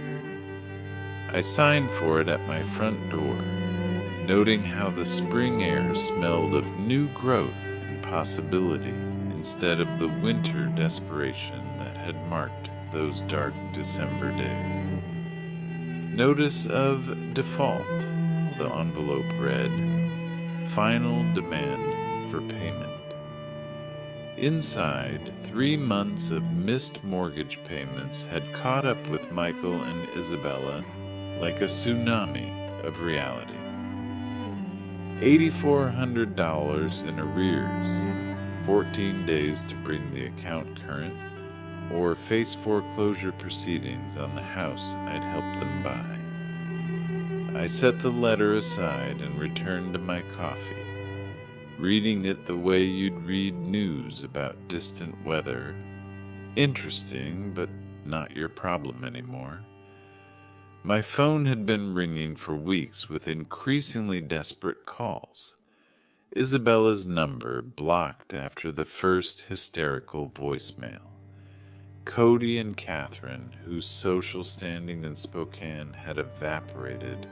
I signed for it at my front door, noting how the spring air smelled of new growth and possibility instead of the winter desperation that had marked those dark December days. "Notice of default," the envelope read. "Final demand for payment." Inside, 3 months of missed mortgage payments had caught up with Michael and Isabella like a tsunami of reality. $8,400 in arrears, 14 days to bring the account current, or face foreclosure proceedings on the house I'd helped them buy. I set the letter aside and returned to my coffee, reading it the way you'd read news about distant weather. Interesting, but not your problem anymore. My phone had been ringing for weeks with increasingly desperate calls. Isabella's number blocked after the first hysterical voicemail. Cody and Catherine, whose social standing in Spokane had evaporated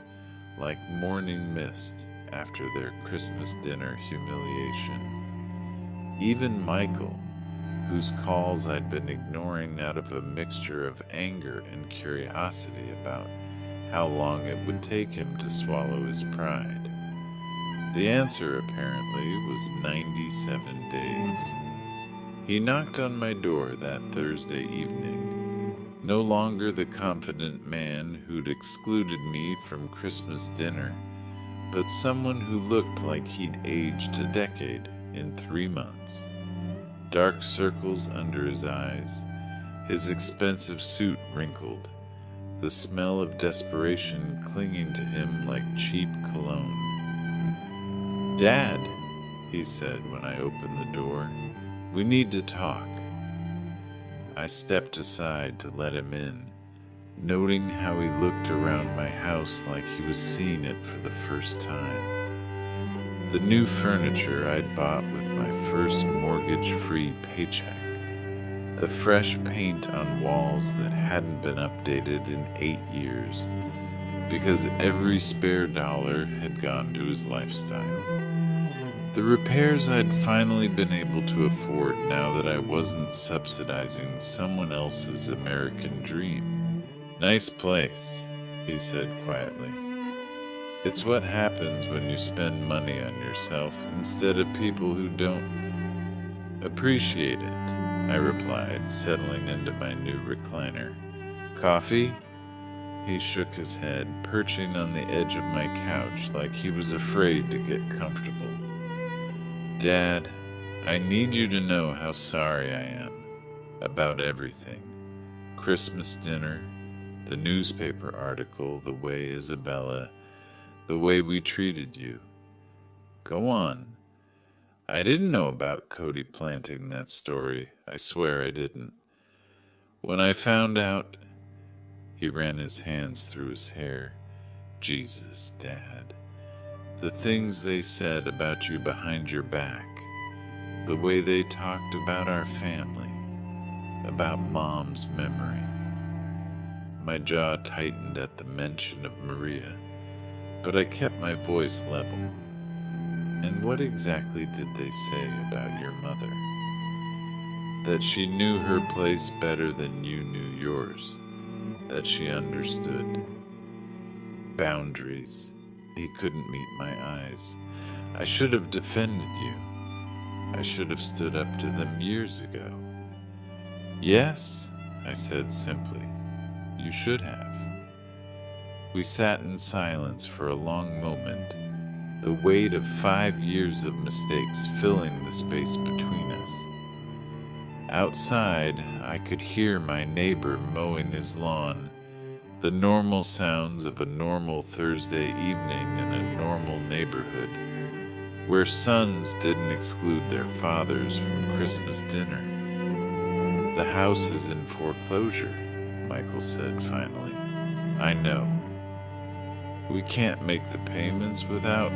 like morning mist after their Christmas dinner humiliation. Even Michael, whose calls I'd been ignoring out of a mixture of anger and curiosity about how long it would take him to swallow his pride. The answer, apparently, was 97 days. He knocked on my door that Thursday evening, no longer the confident man who'd excluded me from Christmas dinner, but someone who looked like he'd aged a decade in 3 months. Dark circles under his eyes, his expensive suit wrinkled, the smell of desperation clinging to him like cheap cologne. "Dad," he said when I opened the door. "We need to talk." I stepped aside to let him in, noting how he looked around my house like he was seeing it for the first time. The new furniture I'd bought with my first mortgage-free paycheck. The fresh paint on walls that hadn't been updated in 8 years, because every spare dollar had gone to his lifestyle. The repairs I'd finally been able to afford now that I wasn't subsidizing someone else's American dream. "Nice place," he said quietly. "It's what happens when you spend money on yourself instead of people who don't appreciate it," I replied, settling into my new recliner. "Coffee?" He shook his head, perching on the edge of my couch like he was afraid to get comfortable. "Dad, I need you to know how sorry I am about everything. Christmas dinner, the newspaper article, the way Isabella, the way we treated you." "Go on." "I didn't know about Cody planting that story. I swear I didn't. When I found out..." He ran his hands through his hair. "Jesus, Dad. The things they said about you behind your back. The way they talked about our family. About Mom's memory." My jaw tightened at the mention of Maria, but I kept my voice level. "And what exactly did they say about your mother?" "That she knew her place better than you knew yours. That she understood. Boundaries." He couldn't meet my eyes. "I should have defended you. I should have stood up to them years ago." "Yes," I said simply. "You should have." We sat in silence for a long moment, the weight of 5 years of mistakes filling the space between us. Outside, I could hear my neighbor mowing his lawn, the normal sounds of a normal Thursday evening in a normal neighborhood, where sons didn't exclude their fathers from Christmas dinner. "The house is in foreclosure," Michael said finally. "I know. We can't make the payments without..."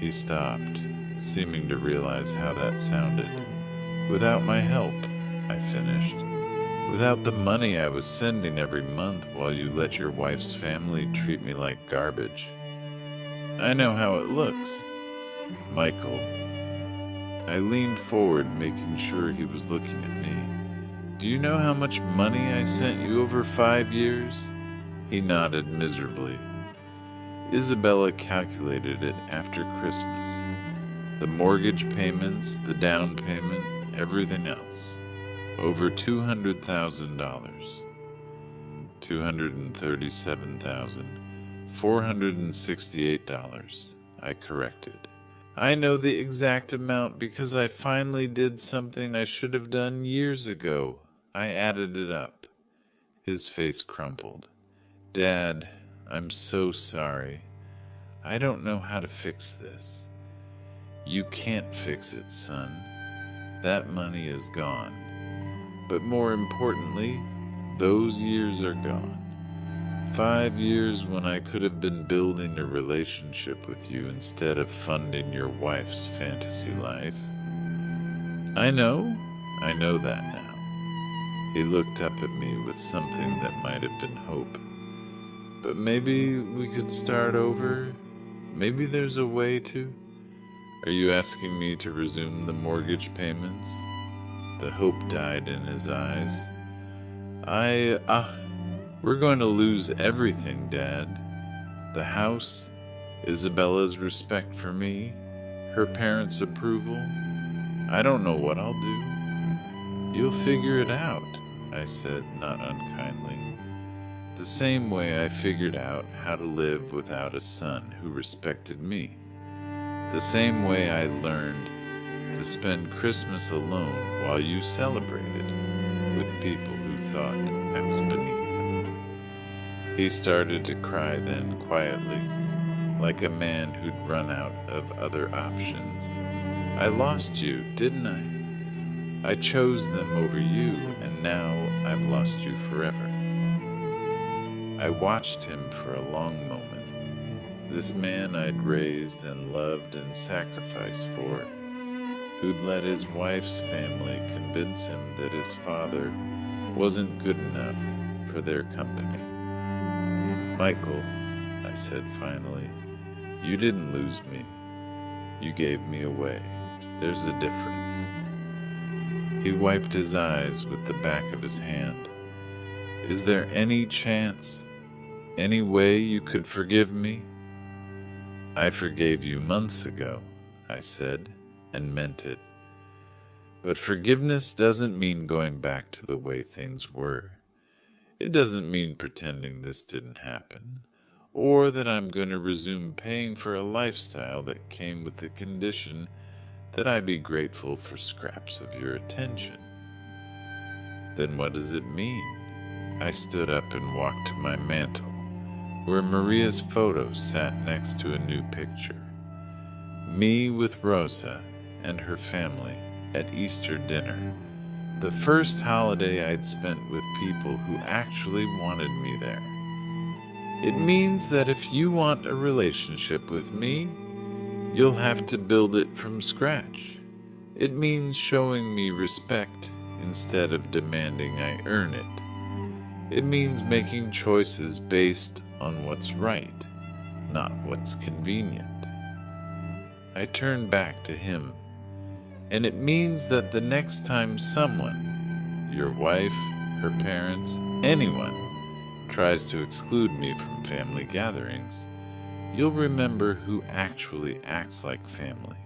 He stopped, seeming to realize how that sounded. "Without my help," I finished. "Without the money I was sending every month while you let your wife's family treat me like garbage. I know how it looks." "Michael..." I leaned forward, making sure he was looking at me. "Do you know how much money I sent you over 5 years?" He nodded miserably. Isabella calculated it after Christmas. The mortgage payments, the down payment, everything else. Over $200,000. $237,468, I corrected. "I know the exact amount because I finally did something I should have done years ago. I added it up." His face crumpled. "Dad, I'm so sorry. I don't know how to fix this." "You can't fix it, son. That money is gone. But more importantly, those years are gone. 5 years when I could have been building a relationship with you instead of funding your wife's fantasy life." I know that now." He looked up at me with something that might have been hope. "But maybe we could start over? Maybe there's a way to..." "Are you asking me to resume the mortgage payments?" The hope died in his eyes. We're going to lose everything, Dad. The house, Isabella's respect for me, her parents' approval. I don't know what I'll do." "You'll figure it out," I said, not unkindly. "The same way I figured out how to live without a son who respected me. The same way I learned to spend Christmas alone while you celebrated with people who thought I was beneath them." He started to cry then, quietly, like a man who'd run out of other options. I lost you, didn't I? I chose them over you, and now I've lost you forever. I watched him for a long moment. This man I'd raised and loved and sacrificed for, who'd let his wife's family convince him that his father wasn't good enough for their company. Michael, I said finally, you didn't lose me. You gave me away. There's a difference. He wiped his eyes with the back of his hand. Is there any chance, any way you could forgive me? I forgave you months ago, I said, and meant it. But forgiveness doesn't mean going back to the way things were. It doesn't mean pretending this didn't happen, or that I'm going to resume paying for a lifestyle that came with the condition that I be grateful for scraps of your attention. Then what does it mean? I stood up and walked to my mantel, where Maria's photo sat next to a new picture. Me with Rosa and her family at Easter dinner, the first holiday I'd spent with people who actually wanted me there. It means that if you want a relationship with me, you'll have to build it from scratch. It means showing me respect instead of demanding I earn it. It means making choices based on what's right, not what's convenient. I turned back to him, and it means that the next time someone, your wife, her parents, anyone, tries to exclude me from family gatherings, you'll remember who actually acts like family.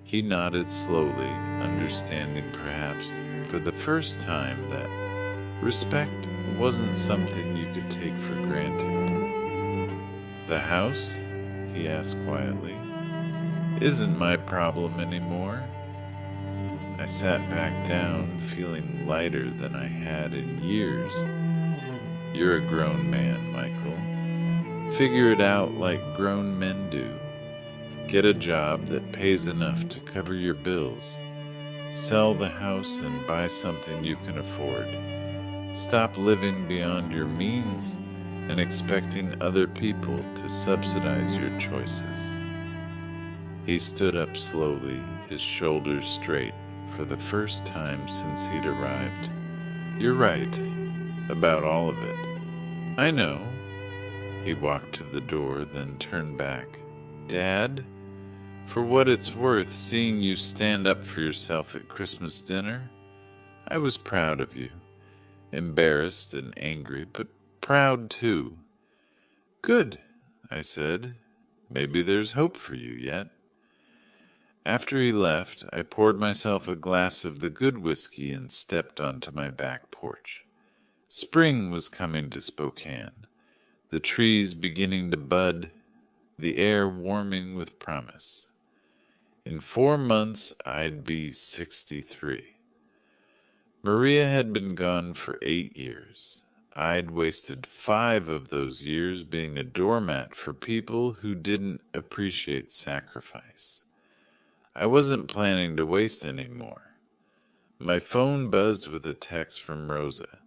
He nodded slowly, understanding perhaps for the first time that respect wasn't something you could take for granted. The house, he asked quietly, isn't my problem anymore. I sat back down, feeling lighter than I had in years. You're a grown man, Michael. Figure it out like grown men do. Get a job that pays enough to cover your bills. Sell the house and buy something you can afford. Stop living beyond your means and expecting other people to subsidize your choices. He stood up slowly, his shoulders straight, for the first time since he'd arrived. You're right, about all of it. I know. He walked to the door, then turned back. Dad, for what it's worth, seeing you stand up for yourself at Christmas dinner, I was proud of you. Embarrassed and angry, but proud too. Good, I said. Maybe there's hope for you yet. After he left, I poured myself a glass of the good whiskey and stepped onto my back porch. Spring was coming to Spokane, the trees beginning to bud, the air warming with promise. In 4 months, I'd be 63. Maria had been gone for 8 years. I'd wasted 5 of those years being a doormat for people who didn't appreciate sacrifice. I wasn't planning to waste any more. My phone buzzed with a text from Rosa.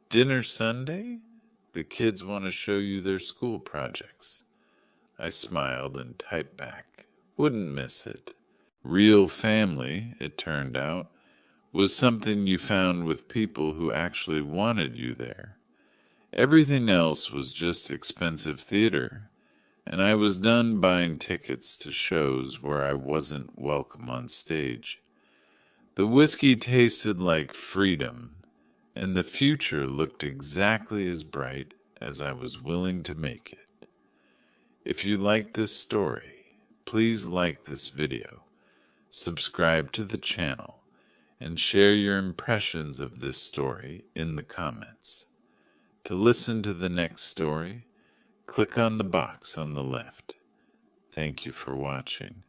Dinner Sunday? The kids want to show you their school projects. I smiled and typed back. Wouldn't miss it. Real family, it turned out, was something you found with people who actually wanted you there. Everything else was just expensive theater, and I was done buying tickets to shows where I wasn't welcome on stage. The whiskey tasted like freedom, and the future looked exactly as bright as I was willing to make it. If you like this story, please like this video, subscribe to the channel, and share your impressions of this story in the comments. To listen to the next story, click on the box on the left. Thank you for watching.